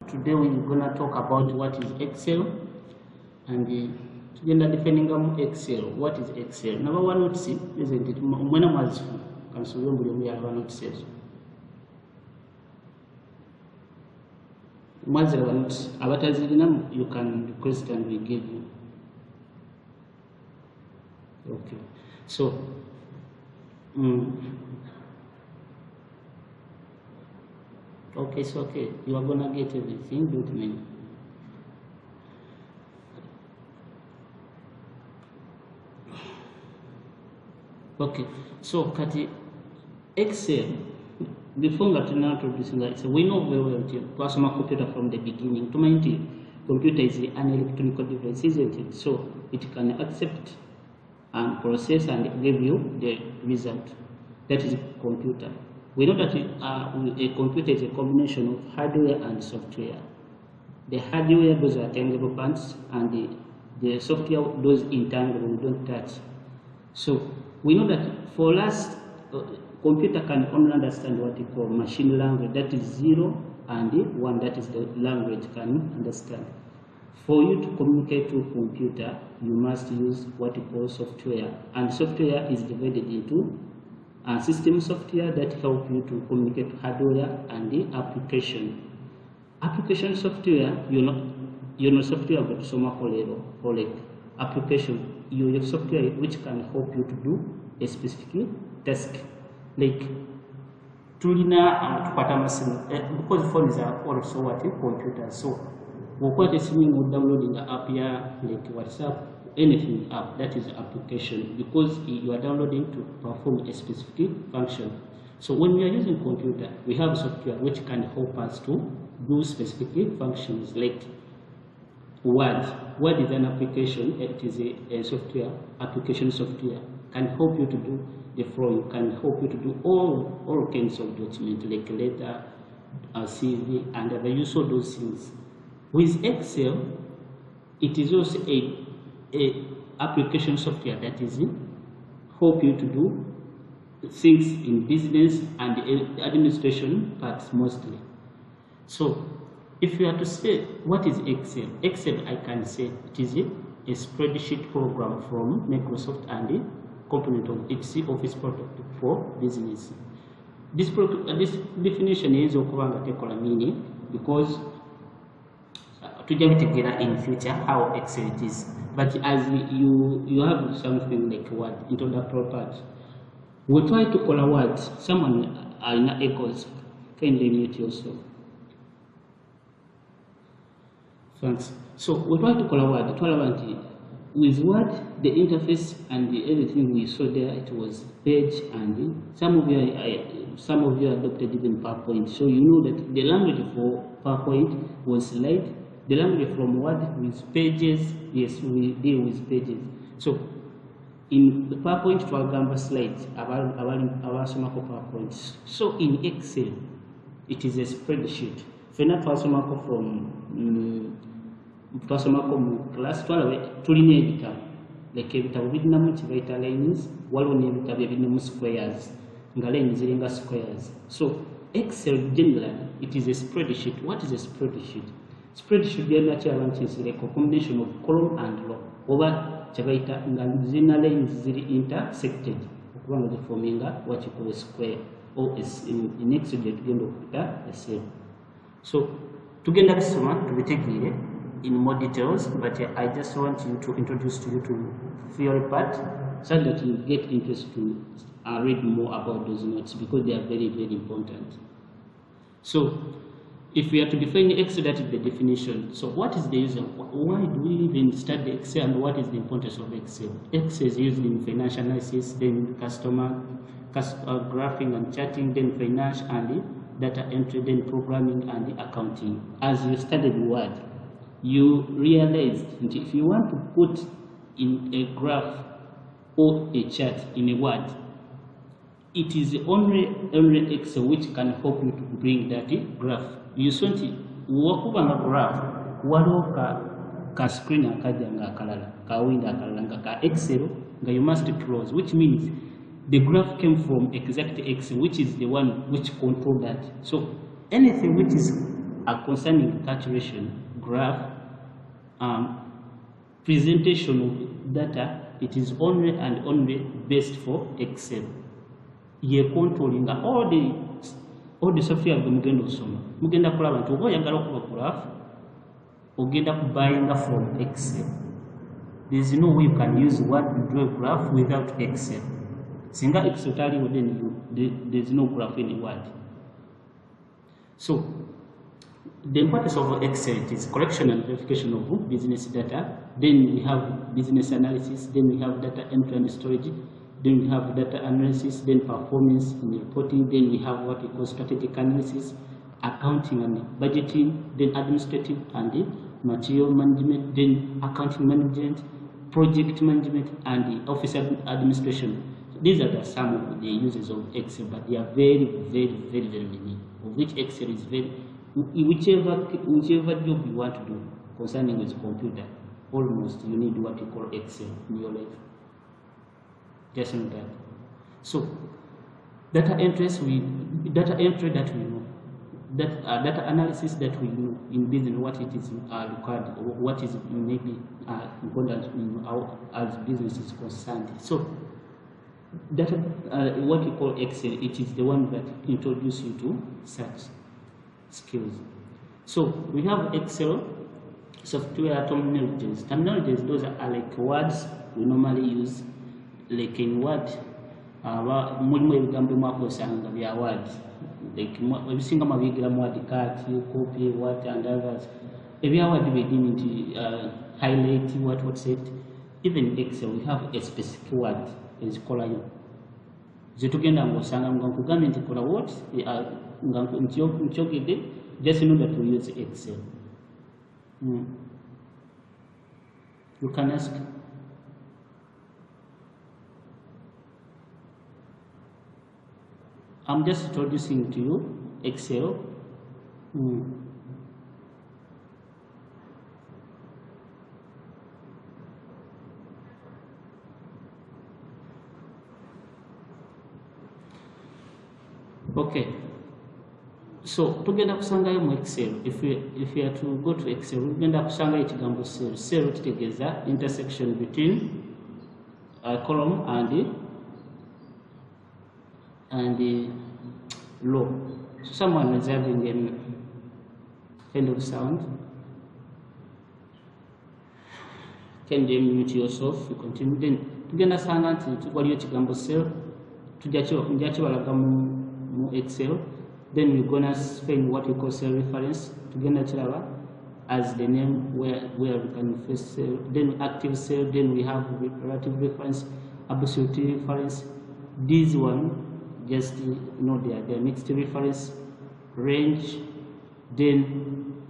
today we're gonna talk about what is Excel and tugenda defining Excel. What is Excel? Number one notice, isn't it? Mwena mwazi kansubiyo mbuli omu yalaba notices. Mwazi laba notice. Abatazirina you can request and we give you. Okay. So okay, it's okay. You are gonna get everything, don't mind. Okay, so kati Excel, before that now introducing that, we know very well personal computer from the beginning. To mind you, computer is an electronic device, isn't it? So it can accept and process and give you the result. That is computer. We know that a computer is a combination of hardware and software. The hardware, those are tangible parts, and the software, those intangible, we don't touch. So we know that for us, computer can only understand what we call machine language, that is 0 and 1, that is the language can understand. For you to communicate to a computer, you must use what we call software, and software is divided into system software that help you to communicate hardware and the application. Application software, you know software but soma kolero application, you have software which can help you to do a specific task. Like tulina tupata masimu because phones are also what computers. So what is meaning downloading the app here like WhatsApp, anything app, that is application, because you are downloading to perform a specific function. So when we are using computer, we have software which can help us to do specific functions like Word. Word is an application, it is a software, application software, can help you to do the flow, can help you to do all kinds of documents like letter, CV, and other use of those things. With Excel, it is also a application software that is help you to do things in business and administration parts mostly. So if you are to say what is Excel, Excel I can say it is a spreadsheet program from Microsoft and the component of its Office product for business. This definition is okubanga tekola meaning because tujja bitegera in future how Excel it is. But as you have something like Word, introductory part, we try to call a word. Someone in echoes. Kindly mute yourself. Thanks. So we try to call a word. With Word, the interface and everything we saw there, it was page, and some of you adopted even PowerPoint. So you know that the language for PowerPoint was slide. The language from Word with pages, yes, we deal with pages. So in the PowerPoint to our slides, our PowerPoint. So in Excel, it is a spreadsheet. Fena twasomako from class tulina ebitabo like ebitabo birinamu kibaita lines, waliwo n'ebitabo ebirinamu squares nga lines ziringa squares. So Excel generally it is a spreadsheet. What is a spreadsheet? Spreadsheet is like a combination of column and row, oba kibaita nga zina lines ziri intersected okubanga ziforminga what you call a square, or in Excel tugenda okuta a cell. So tugenda kusoma tubitegere in more details, but I just want you to introduce to you to theory part so that you get interest to read more about those notes because they are very, very important. So if we are to define Excel, that is the definition. So what is the reason? Why do we even study Excel, and what is the importance of Excel? Excel is used in financial analysis, then customer graphing and charting, then finance and data entry, then programming and accounting. As you studied Word, you realized if you want to put in a graph or a chart in a Word, it is only Excel which can help you to bring that graph. You saw it, wakuba na graph, waliwo ka screen akaja nga akalala, ka window akalala nga ka Excel, nga you must close, which means the graph came from exact Excel, which is the one which control that. So anything which is are concerning calculation, graph, presentation of data. It is only and only based for Excel. Ye controlling all the softwareがmugenda okusoma. Mugenda kulaba nti oba oyagala okuba graph, ogenda kubuyinga from Excel. There is no way you can use Word to draw a graph without Excel. Singa Excel taliwo, then there is no graph in Word. So the importance of Excel is collection and verification of business data. Then we have business analysis. Then we have data entry and storage. Then we have data analysis. Then performance and reporting. Then we have what we call strategic analysis, accounting and budgeting. Then administrative and material management. Then accounting management, project management, and the office administration. These are some of the uses of Excel, but they are very, very, very, very many. Of which Excel is very, whichever job you want to do concerning with computer, almost you need what you call Excel in your life. Just know that. So data entry that we know, that data analysis that we know in business, what it is required, what is maybe important in as business is concerned. So data, what we call Excel, it is the one that introduces you to such skills. So we have Excel software terminologies. Terminologies, those are like words we normally use, like in Word. Mulimu ebigambo mwakozesanga bya Word, like ebisinga mabigira mu Word, cut, copy, what and others. Ebya Word begin to highlight what said. Even in Excel we have a specific word is called zetugenda ngosanga ngakugambye nti kola what nchogede. Just know that we use Excel. You can ask. I'm just introducing to you Excel. Okay. So tugenda kusangayo mu Excel. If we are to go to Excel, tugenda kusangayo ekigambo cell. Cell kitegeeza intersection between a column and the row. So someone is having a kind of sound. Can you mute yourself? You continue. Then tugenda sanga nti waliyo ekigambo cell. Tujja kibalaga mu Excel. Then we're gonna find what we call cell reference. Tugenda kiraba as the name where we can first cell. Then active cell. Then we have relative reference, absolute reference. This one, just know they are mixed reference, range. Then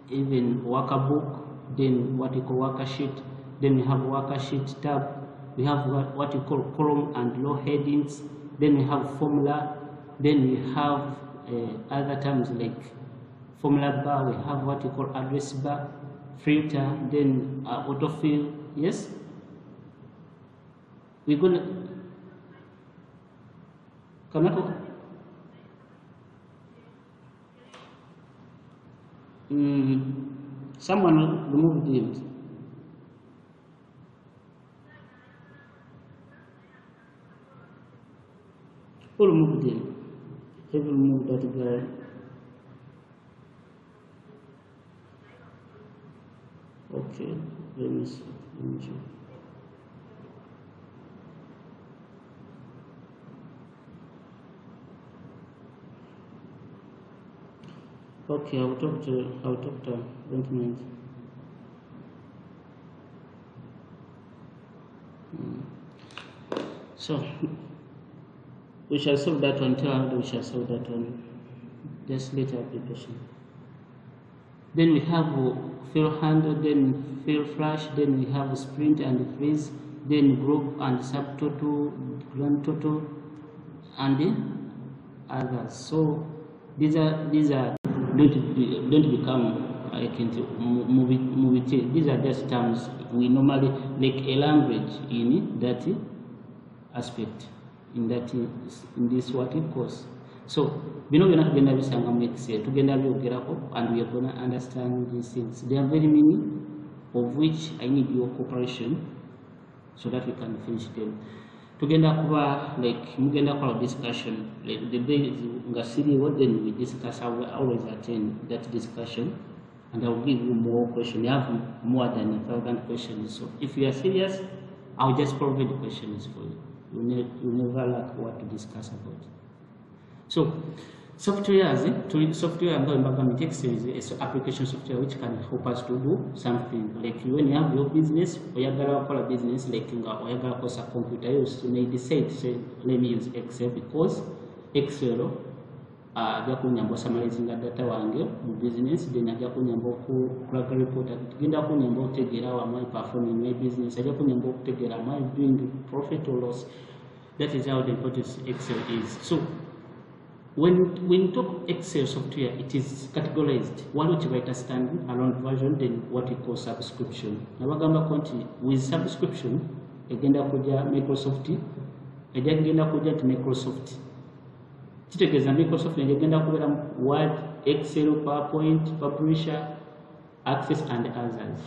even workbook. Then what we call worksheet. Then we have worksheet tab. We have what we call column and row headings. Then we have formula. Then we have other terms like formula bar. We have what we call address bar, filter, then autofill. Yes, we're gonna come out. Someone removed it. Who removed it? He will move that guy. Okay, let me see. Okay, I'll talk to 20 minutes. So we shall solve that one too. We shall solve that one just later application. Then we have fill handle, then fill flash, then we have sprint and freeze, then group and subtotal, grand total, and the others. So these are don't become like into movie. These are just terms we normally like a language in that aspect. In this what it course. So bino byonna tugenda bisanga mu Excel, tugenda byogerako, and we are going to understand these things. There are very many of which I need your cooperation so that we can finish them. Tugenda kuba like mugenda kwa discussion, like the day nga siriwo, then we discuss. I will always attend that discussion, and I will give you more questions. You have more than 1,000 questions, so if you are serious, I'll just provide the questions for you. You never lack what to discuss about. So software and Excel is an application software which can help us to do something. Like when you have your business, or you have a business, like you have a computer, you may decide, say, let me use Excel because Excel jakunyamba summarizing data wange mu business, then jakunyamba okulaga report, tugenda kunyamba otegera how am I performing my business, jakunyamba okutegera am I doing profit or loss. That is how the importance Excel is. So when you talk Excel software, it is categorized. One which write a standalone version, then what we call subscription. Nabagamba konti with subscription, agenda kuja Microsoft, agenda kuja to Microsoft. Kitegeza Microsoft agenda kubera Word, Excel, PowerPoint, Publisher, Access and others.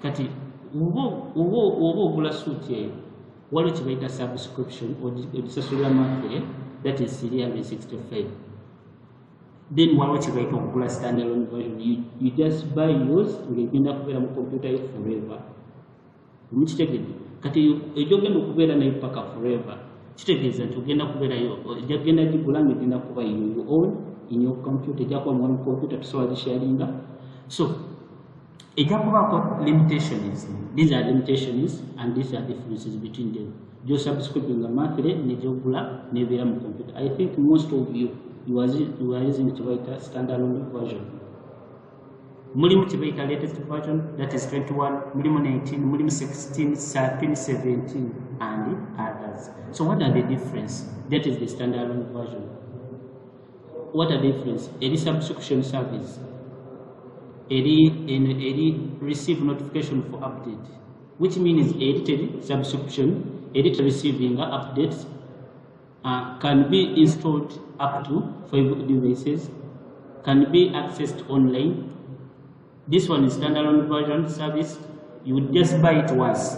Kati ubo ogula suite wali which write a subscription or disasula monthly. That is 365. Then one which write on standalone version, you just buy yours, you can have a computer forever. Which take it? Kati ejogenda okubera nayo paka forever. Kitegeeza nti ogenda kubeera yo jagenda gigula ngenda kuba you own in your computer, ejja kuba mu computer tusobola zisharinga. So ejja kubaako limitations. These are limitations and these are differences between them. Your subscription monthly nejogula nebera mu computer. I think most of you are using Chibaita standalone version. Mulimu Chibaita latest version, that is 21, Mulimu 19, Mulimu 16, 13, 17, and others. So what are the difference? That is the standalone version. What are the difference? Any subscription service, any receive notification for update, which means edited subscription. Edit receiving updates can be installed up to 5 devices, can be accessed online. This one is standalone version service. You would just buy it once.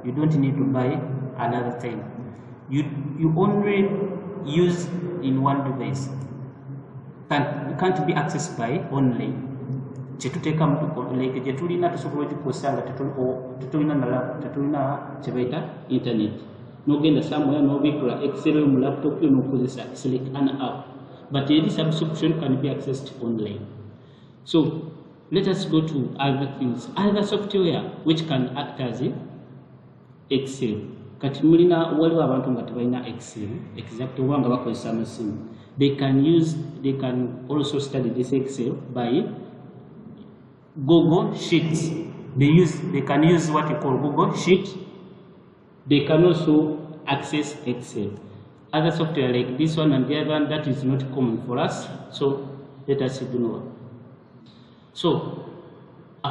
You don't need to buy another time. You only use in one device. Can't be accessed by online. Chetuteka mtu like jetulina tusobola kukusanga tetulina na laptop tetulina chebaita internet nogenda somewhere no bikula Excel mu laptop yo nokozesa select an app, but any subscription can be accessed online. So let us go to other things, other software which can act as Excel. Kati mulina waliwo abantu nga tebalina Excel exact obanga bakozesa amasimu, they can also study this Excel by Google Sheets. They can use what you call Google Sheet. They can also access Excel. Other software like this one and the other one, that is not common for us. So let us ignore. So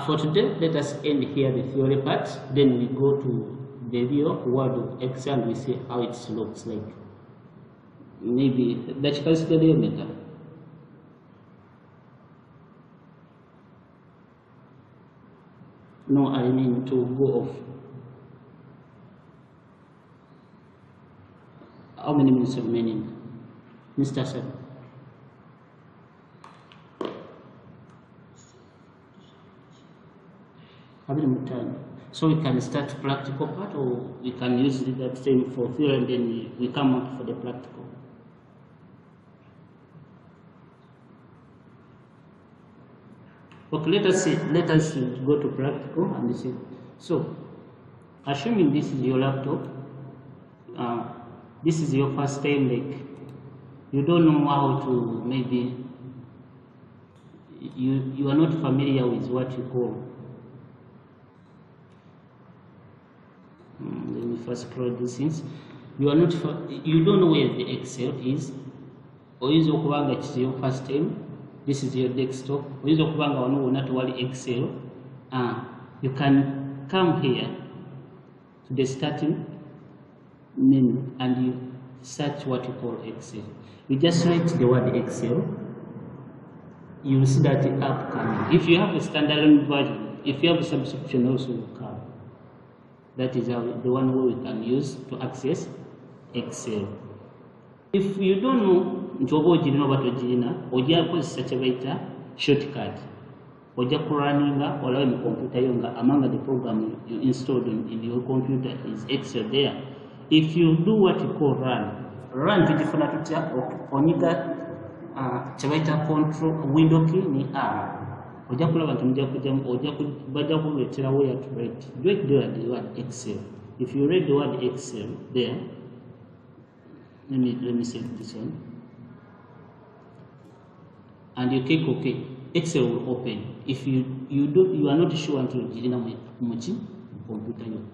for today, let us end here the theory part. Then we go to the real world of Excel and we see how it looks like. Maybe that's considered meta. No, I mean to go off. How many minutes remaining? Mr. Sir. How many more time? So we can start practical part, or we can use that same for theory and then we come out for the practical. Okay, let us go to practical and see. So, assuming this is your laptop, this is your first time, like you don't know how to, maybe you are not familiar with what you call. Let me first scroll these things. You don't know where the Excel is, or is your first time. This is your desktop. Excel. You can come here to the starting menu and you search what you call Excel. You just write the word Excel. You will see that the app coming. If you have a standalone version, if you have a subscription also will come. That is how the one way we can use to access Excel. If you don't know njoba ogirina oba togirina, ojja kukozesa kye bayita shortcut. Ojja kurunninga olabe mu computer yo nga among the program you installed in your computer is Excel there. If you do what you call run tukifuna tutya onyiga kye bayita control window key ni R. Ojja kulaba nti bajja kuleetera where to write. Write the word Excel. If you read the word Excel there, let me save this one. And you click OK. Excel will open. If you are not sure until you muchi computer you.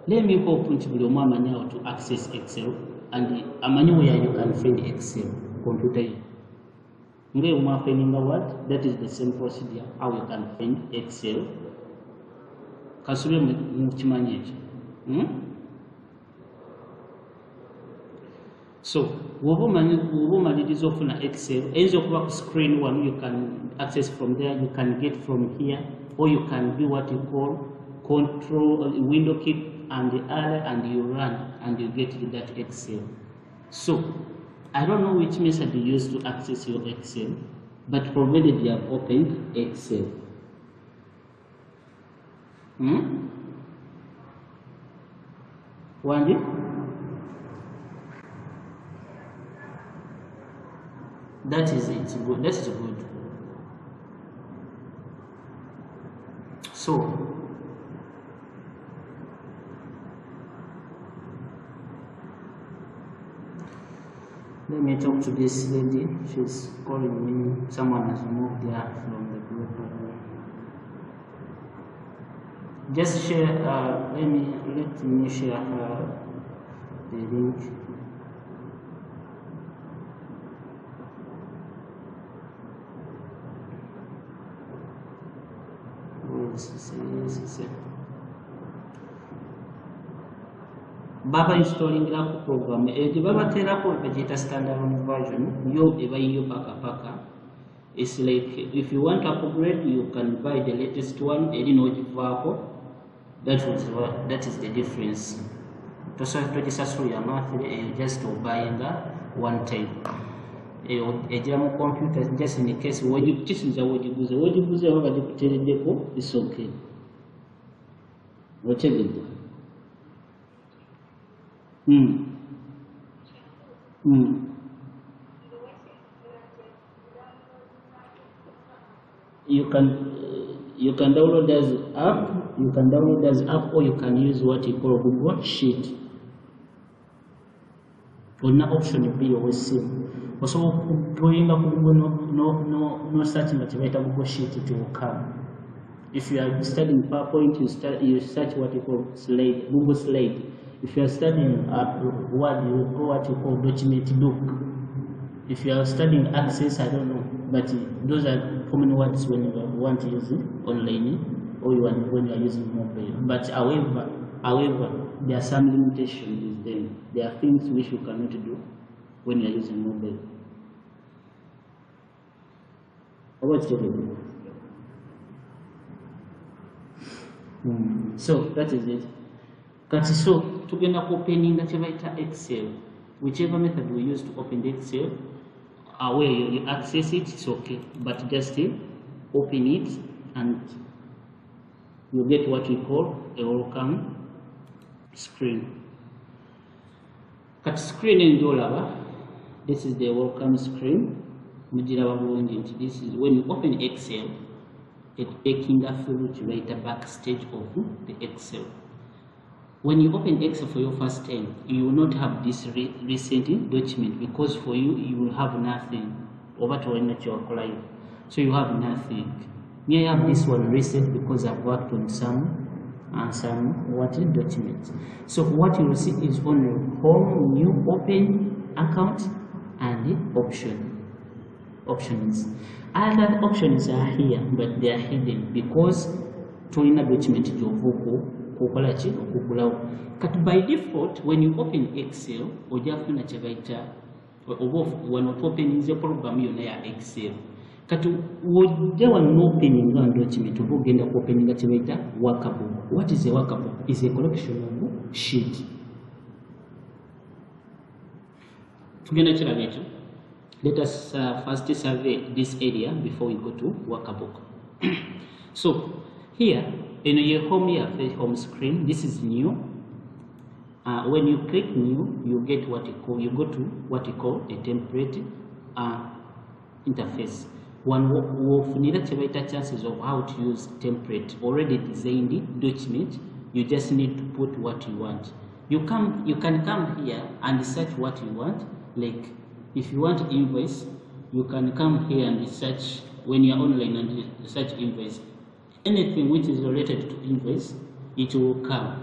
Let me open to buli omu amanyi how to access Excel and amanyi where you can find Excel computer you. Nge uma finding the word, that is the same procedure how you can find Excel. Kasube mukimanyi ekyo. So, wobumaliriza ofuna Excel, eyinza okuba ku screen one you can access from there, you can get from here, or you can do what you call control window key and the R and you run and you get to that Excel. So, I don't know which method you use to access your Excel, but provided you have opened Excel. Wandi? That is it. Good. That's good. So, let me talk to this lady. She's calling me. Someone has moved there from the group. Just share. Let me share the link. Baba installing the program. The Baba Terraco Vegeta standalone version, yo evayo paka. It's like if you want to upgrade, you can buy the latest one. That is the difference. To solve just buying one time. A German computer just in the case what you teach is what you use over the deco is okay. What you You can download this app, or you can use what you call Google Sheet. On the option you be always same. Also, going up no searching that you Google Sheet, it will come. If you are studying PowerPoint, you search what you call slide, Google Slide. If you are studying Word, you go what you call document book. If you are studying Access, I don't know, but those are common words when you want to use it online or when you are using mobile. But however, there are some limitations. There are things which you cannot do when you are using mobile. What's your review? So that is it. So tugenda ku opening that Excel. Whichever method we use to open the Excel, where you access it, it's okay. But just open it and you get what we call a welcome screen. Cut screen in Dolaba. This is the welcome screen. This is when you open Excel, it's taking us through to the backstage of the Excel. When you open Excel for your first time, you will not have this recent document because for you, you will have nothing over to your so you have nothing. Me, I have this one recent because I've worked on some documents. So what you will see is only home, new, open, account, and the options. Other options are here, but they are hidden because Toina document okukola ki okugulawo. Kati by default when you open Excel ojja kufuna kye bayita oba wano openinze program yonna ya Excel. Kati wojja wano opening nga document oba ogenda ku openinga kye bayita workbook. What is a workbook? Is a collection of sheet. Tugenda kiraba ekyo. Let us first survey this area before we go to workbook. So here in your home here, the home screen, this is new. When you click new, you get what you call, you go to what you call a template interface. One of the chances of how to use template already designed document. You just need to put what you want. You can come here and search what you want. Like if you want invoice, you can come here and search when you're online and search invoice. Anything which is related to invoice, it will come.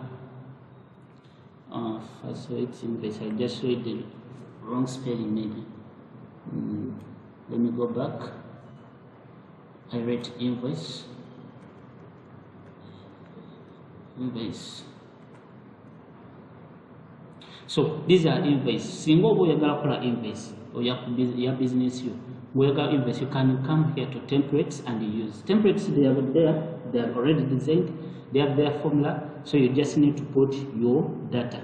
First, it's invoice. I just read the wrong spelling maybe. Let me go back. I read invoice. Invoice. So these are invoice. Single way invoice or your business you. Wherever invoice, you can come here to templates and use templates. They are there. They are already designed. They have their formula. So you just need to put your data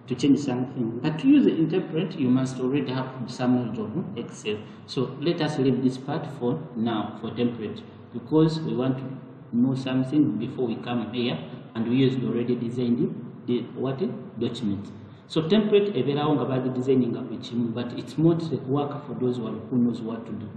to change something. But to use the template, you must already have some knowledge of Excel. So let us leave this part for now for template because we want to know something before we come here and we use the already designed document. So template ebeerawo nga bali designing buli kimu, but it's not work for those who knows what to do.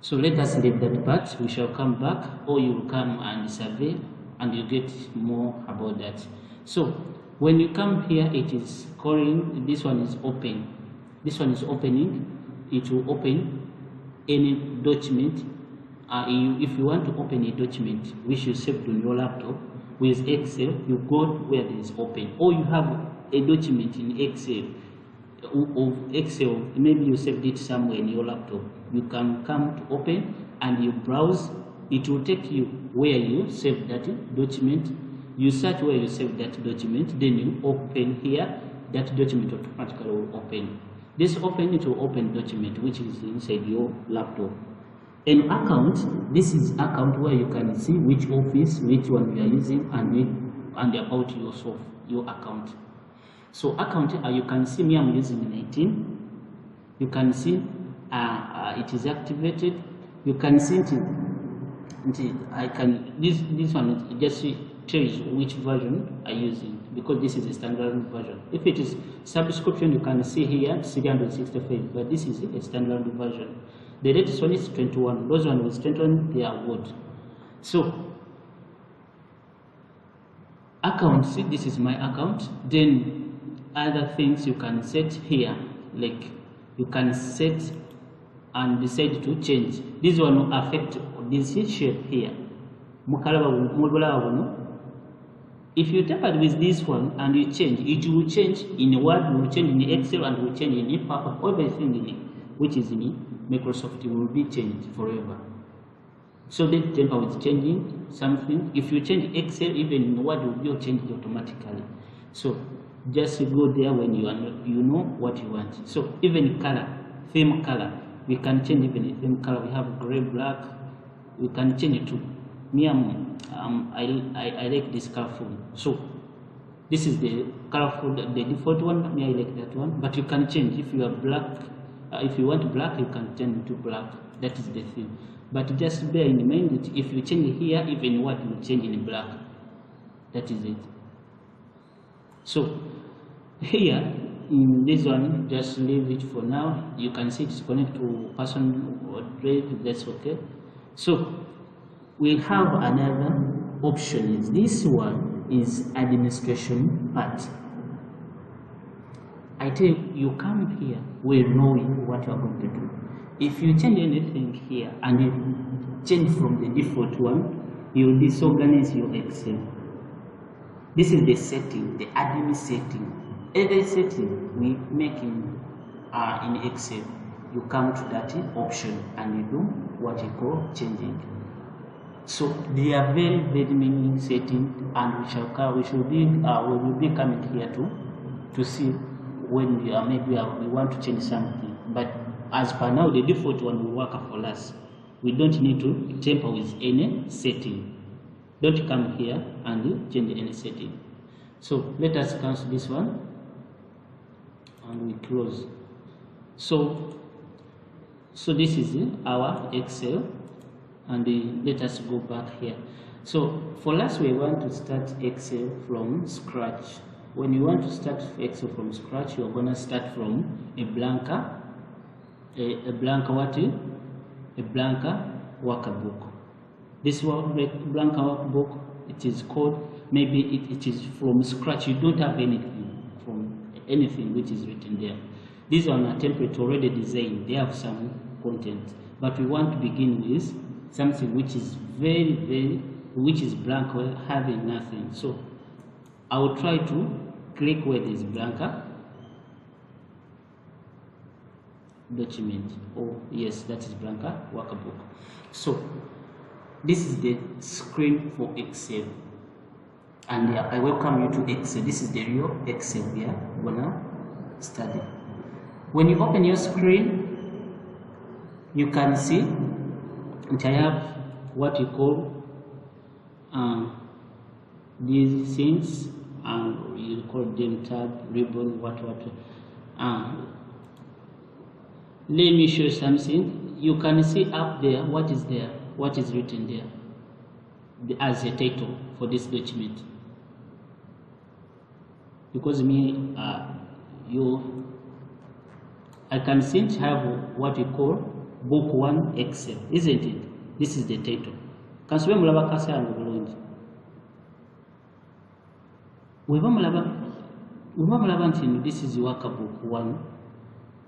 So let us leave that part. We shall come back, or you will come and survey and you get more about that. So when you come here, it is calling, this one is open. This one is opening. It will open any document. If you want to open a document which you saved on your laptop with Excel, you go where it is open, or you have a document in Excel maybe you saved it somewhere in your laptop. You can come to open and you browse. It will take you where you saved that document. You search where you saved that document, then you open here. That document automatically will open. This open, it will open document which is inside your laptop. An account, this is account where you can see which office, which one you are using, and about yourself, your account. So account, you can see me, I'm using 19. You can see it is activated. You can see this one just tells which version I'm using because this is a standard version. If it is subscription, you can see here 365, but this is a standard version. The latest one is 21. Those ones with 21, they are good. So account, see, this is my account. Then other things you can set here, like you can set and decide to change. This one will affect this shape here. If you tamper with this one and you change, it will change in Word, will change in Excel, and will change in PowerPoint. Everything in it, which is in Microsoft, will be changed forever. So they tamper with changing something. If you change Excel, even in Word, will be changed automatically. So just go there when you know what you want. So even color, theme color, we can change even a theme color. We have gray, black. We can change it to me. I like this colorful. So this is the colorful, the default one. Me, I like that one. But you can change if you are black. If you want black, you can change it to black. That is the thing. But just bear in mind that if you change here, even what will change in black. That is it. So here in this one, just leave it for now. You can see it's connected to person or drive. That's okay. So we have another option. This one is administration part. I tell you, you come here with knowing what you are going to do. If you change anything here and you change from the default one, you will disorganize your Excel. This is the setting, the admin setting. Every setting we make in Excel, you come to that option and you do what you call changing. So they are very, very many settings, and we will be coming here to see when we want to change something. But as per now, the default one will work for us. We don't need to tamper with any setting. Don't come here and change any setting. So let us cancel this one and we close. So this is our Excel, and let us go back here. So for us, we want to start Excel from scratch. When you want to start Excel from scratch, you're gonna start from a blank workbook. This blank workbook, it is called, maybe it is from scratch. You don't have anything which is written there. These are a template already designed. They have some content, but we want to begin with something which is which is blank, having nothing. So I will try to click where there is blank document. Oh yes, that is blank workbook. So this is the screen for Excel, and I welcome you to Excel. This is the real Excel we are gonna study. When you open your screen, you can see that I have what you call these things, and you call them tab, ribbon, what. Let me show something. You can see up there what is there, what is written there as a title for this document. Because I can see to have what we call Book 1 Excel, isn't it? This is the title. Kansube mulaba kasa yangu bulungi. Weba mulaba nti this is workbook 1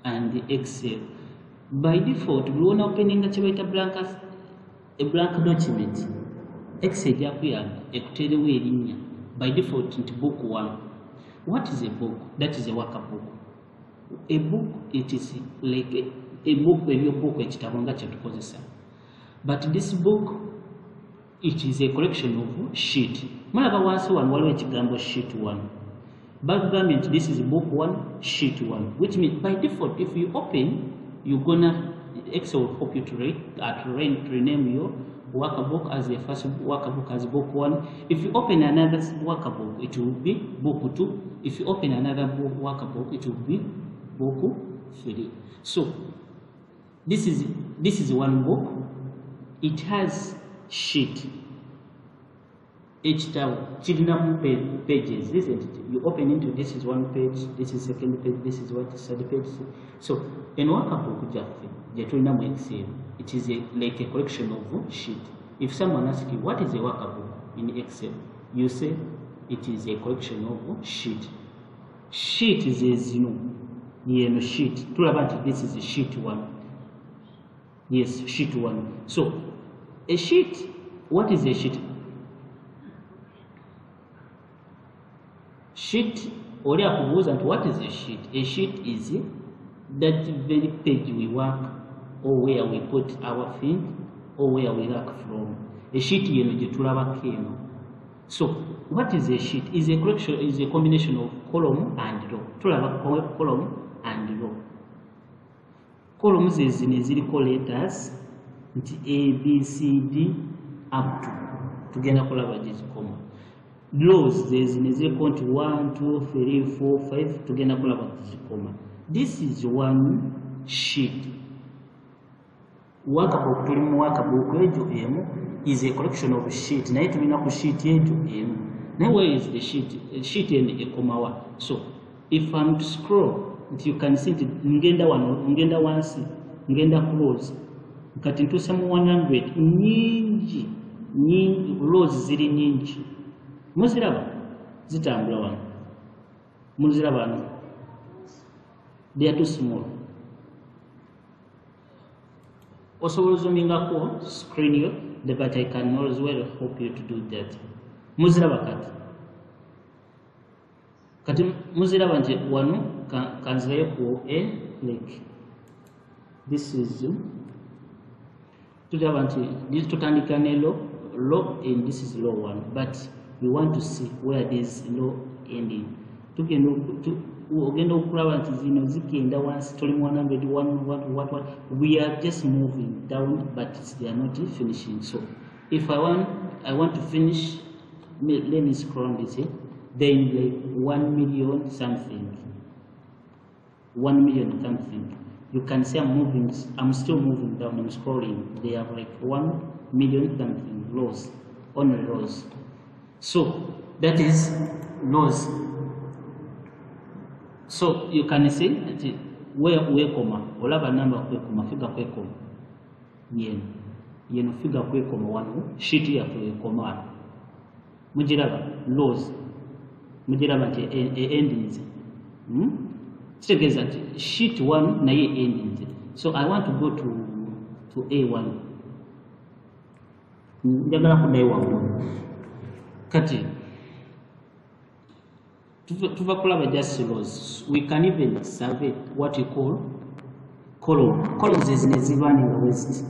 and the Excel. By default, we want to opening a blank document. Excel yakuyamba ekutelewo erinnya. By default into book 1. What is a book? That is a workbook. A book, it is like a book where your book ekitabonga kyetukozesa. But this book, it is a collection of sheet. Mulaba wansi wano waliwo ekigambo sheet 1. Background, this is book 1, sheet 1, which means by default, if you open, you're gonna, Excel will help you to rename your workbook as the first workbook as book 1. If you open another workbook, it will be book 2. If you open another workbook, it will be book 3. So this is one book. It has sheet. Each tab, pages, isn't it? You open into this is one page, this is second page, this is what third page. So in workbook Excel, it is like a collection of sheet. If someone asks you what is a workbook in Excel, you say it is a collection of sheet. Sheet is a sheet. This is a sheet 1. Yes, sheet 1. So a sheet, what is a sheet? Sheet, what is a sheet? A sheet is that very page we work, or where we put our thing, or where we work from. A sheet So what is a sheet? Is a collection, is a combination of column and row. Column and row. Columns is letters A, B, C, D up to get a comma. Rows is equal to 1, 2, 3, 4, 5 to get a comma. This is one sheet. Workbook is a collection of sheet. Now to sheet now where is the sheet? Sheet and a comma. So if I'm to scroll, you can see ngenda one, ngenda once, ngenda close. Kati into some 100 nyingi rows ziri nyingi. Muziraba zitambula wano. Muziraba no. They are too small. Also zooming up screen here, but I can as well help you to do that. Muziraba kati. Kati muziraba nje wano kanzirayo ku like this is tutandika nelo law and this is law 1, but we want to see where this law ending. Ogenda okulaba nti zino zigenda once tuli 100 what we are just moving down, but they are not finishing. So if I want to finish, let me scroll this here, then like 1 million something, 1 million something. You can see I'm still moving down, I'm scrolling. They have like 1 million something laws, only laws. So that is laws. So you can see that where koma olaba number kwe koma figure kwe koma yeno figure kwe koma wano sheet ya kwe koma mujiraba laws mujiraba nti endings kitegeeza sheet 1 naye endings. So I want to go to A1 njagala kudayo waggulu kati tuva kulaba just laws. We can even survey what we call columns ezinezivaninga west.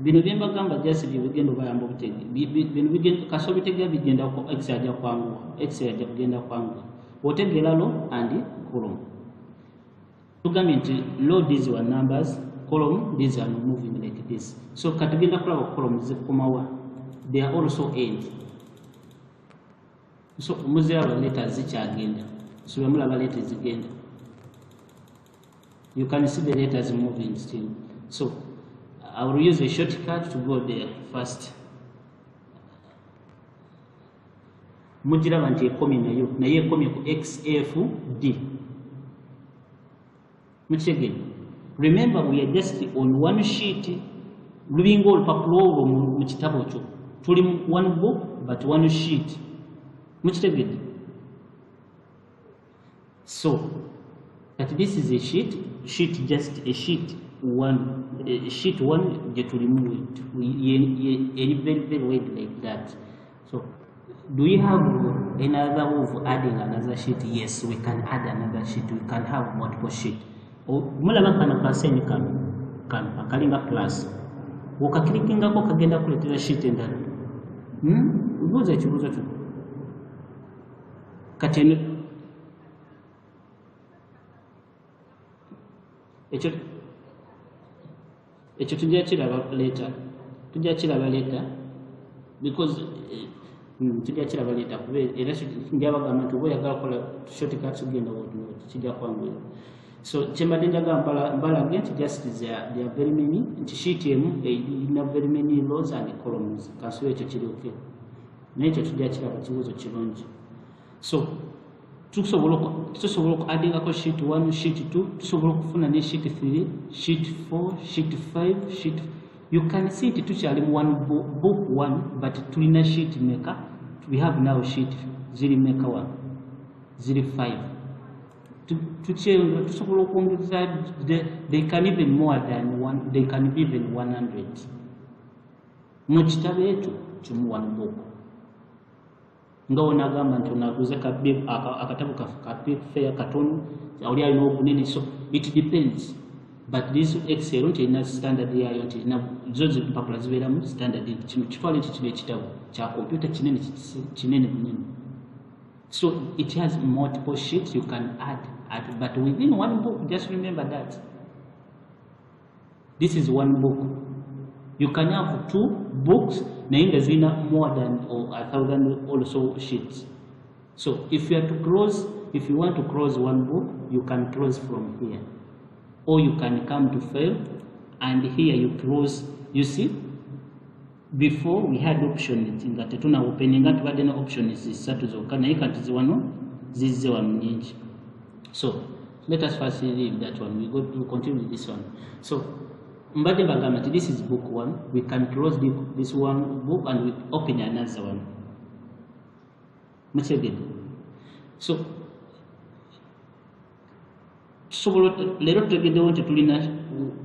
Bino byembagamba just bigenda bayamba obutege bino bigenda kaso bitega bigenda ko x ajja kwangu x ajja kugenda kwangu otegera law and column. Tugambye nti law these were numbers, column these are moving like this. So katugenda kulaba column zikomawa, they are also end. So muziraba letters zikyagenda, so bamulaba letters zigenda, you can see the letters moving still. So I will use a shortcut to go there first. Mujiraba nti ekomye naye ekomye ku XFD. Muchegeni, remember we are just on one sheet. Lubinga olupapula olwo mu kitabo kyo tuli one book but one sheet. Muchitegedi. So that this is a sheet just a sheet one get removed very wide like that. So do we have another way of adding another sheet? Yes, we can add another sheet. We can have multiple sheet. Mulaba kana kaseni kan akalinga plus wakaklikingako kagenda kuletera sheet endala. Ubuza ekibuzo kyo kati ekyo tujja kiraba later because tujja kiraba later kubera era njabagamba nti oba oyagala kukola shortcuts ugenda kijja kwangula. So kyembadde njagala mbalage nti just there are very many nti sheet emu erina very many rows and columns kansulo ekyo kiri okay naye ekyo tujja kiraba kibuzo kirungi. So tusobola okuaddingako sheet 1 sheet 2 tusobola okufuna ne sheet 3 sheet 4 sheet 5 sheet. You can see it tukyali mu one book 1 but tulina sheet maker. We have now sheet ziri maker 1 ziri 5 tusobola okwongeza. They can even more than one, they can be even 100 mu kitabo ekyo kimu one book. Ngawo nagamba nti onaguze akatabo fair katono oli alina obunene. So it depends, but this Excel nti erina standard yayo nti zozi mpapula zibeera mu standard. Kino kitwale nti kino ekitabo kya computer kinene bunene. So it has multiple sheets you can add, but within one book, just remember that this is one book. You can have 2 books, nainga zina more than 1,000 also sheets. So if you want to close one book, you can close from here, or you can come to file and here you close. You see, before we had options nga tetuna opening nga tubadde na options zisatu zokka naye kati ziwano zizze wano nyingi. So let us first leave that one. We continue with this one. So mbadde bagamba nti this is book 1. We can close this one book and we open another one. Muchegedi. So lero tutegeddewo nti tulina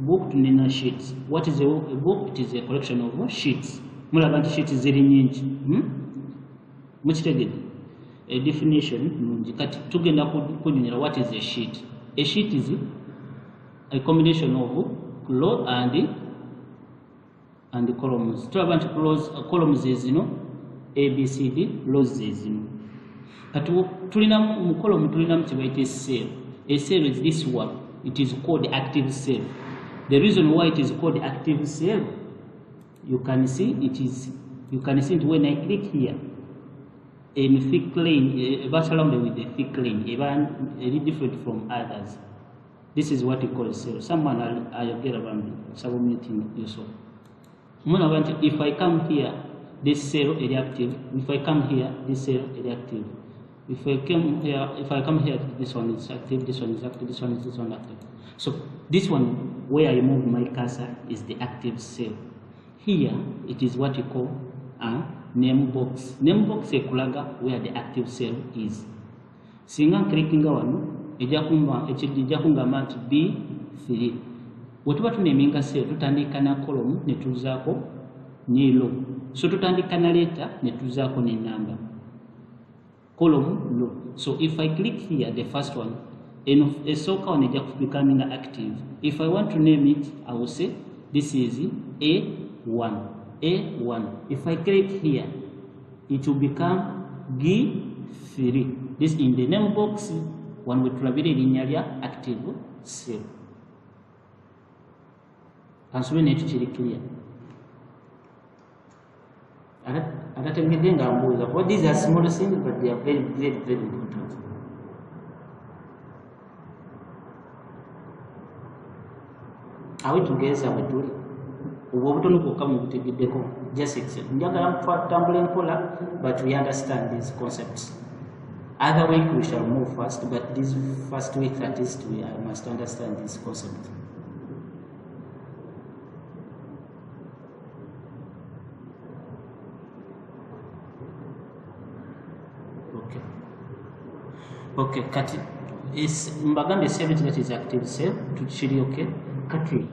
book tulina sheets. What is a book? It is a collection of sheets. Mulaba nti sheets ziri nyingi. Muchitegedi. A definition nungi kati tugenda kunyonyera what is a sheet. A sheet is a combination of law and and the columns. Tulaba nti columns zino ABCD, rows zino. Kati tulina mu column tulina kye bayita cell. A cell is this one. It is called active cell. The reason why it is called active cell, you can see it when I click here. In thick lane, surrounded with a thick lane, even different from others. This is what we call a cell. Someone I'll get around some meeting also. If I come here, this cell is active. If I come here, this cell is active. If I come here, this one is active, this one is active, this one is active. So this one where I move my cursor is the active cell. Here it is what you call a name box. Name box ekulaga where the active cell is. Singa clicking wano ejja kungamba nti B3. Bwe tuba tuneminga cell tutandika na column ne tuzaako ne row. So tutandika na letter ne tuzaako ne number. Column row. So if I click here, the first one, a soka one ejja becoming active. If I want to name it, I will say this is A1. A1. If I click here, it will become G3. This in the name box, one will travel in area active cell. And so we need to check clear. What these are small things, but they are very, very, very important. Are we together with doing? Just accept. But we understand these concepts. Other week we shall move fast, but this first week at least we must understand this concept. Okay, kati is mbagambe cell that is active cell to chili. Okay, kati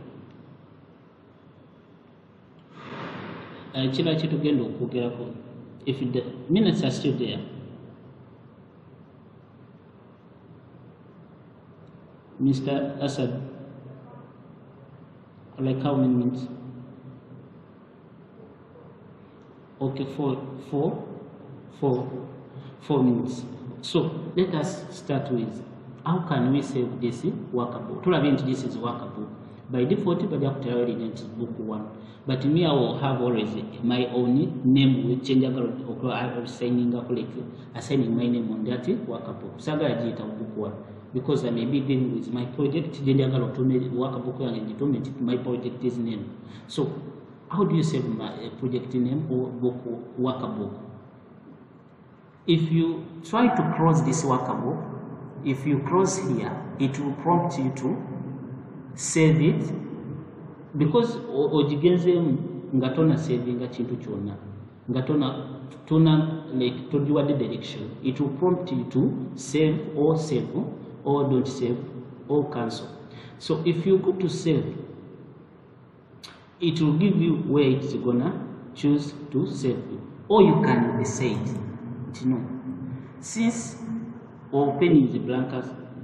chila chitu gendo okugerako. If the minutes are still there, Mr. Asad, like how many minutes? Okay, 4 minutes. So let us start with how can we save this workable. This is workable. By default, but book 1. But me, I will have always my own name will change. I am signing up assigning my name on that workable. Saga book 1 because I may be dealing with my project. Workable and my project is name. So how do you save my project name or book workable? If you try to close this workable, if you close here, it will prompt you to save it because ojigenze ngatona saving chintu chona ngatona like to do the direction. It will prompt you to save or don't save or cancel. So if you go to save, it will give you where it's gonna choose to save, or you can decide. No. Since opening the blank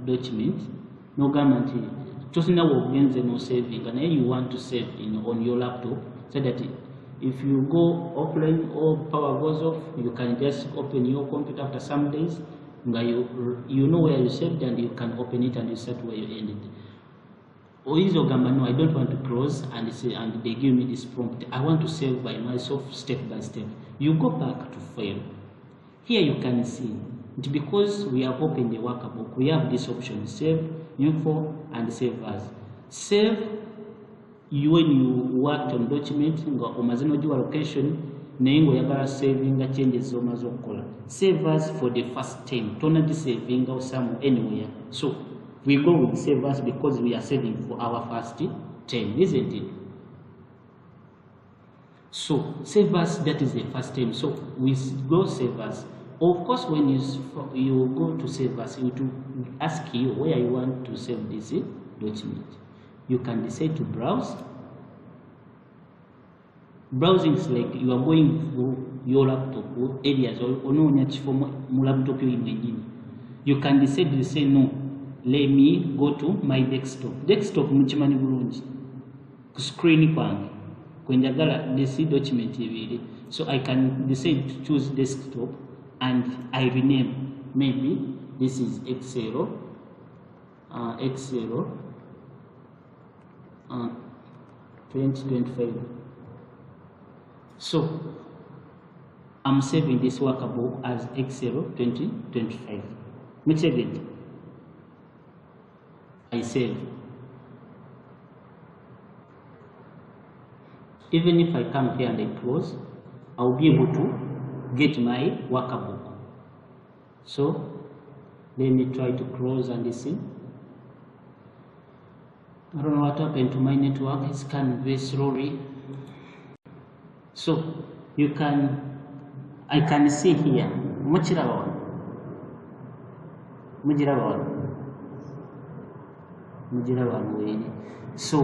document, no guarantee. Just now no saving, and then you want to save on your laptop, so that if you go offline or power goes off, you can just open your computer after some days. You know where you saved, and you can open it and you set where you ended. Or is Ogamba, no, I don't want to close and they give me this prompt. I want to save by myself step by step. You go back to file. Here you can see it because we have opened the workbook. We have this option: save, info, and save as. Save you when you worked on document or mazino location. Nengo yagala saving changes zomazokola. Save as for the first time. Don't saving or somewhere anywhere. So we go with save as because we are saving for our first time, isn't it? So save as, that is the first time. So we go save as. Of course, when you go to save as, it will ask you where you want to save this document. You can decide to browse. Browsing is like you are going through your laptop areas or no laptop. You can decide to say no. Let me go to my desktop. Desktop muchimani bulungi. Screen kwange. kwenjagala this document ibiri. So I can decide to choose desktop and I rename. Maybe this is Excel 2025. So I'm saving this workbook as Excel 2025. Which again I save. Even if I come here and I close, I'll be able to get my workbook. So let me try to close and see. I don't know what happened to my network. It's scanning very slowly. So I can see here. So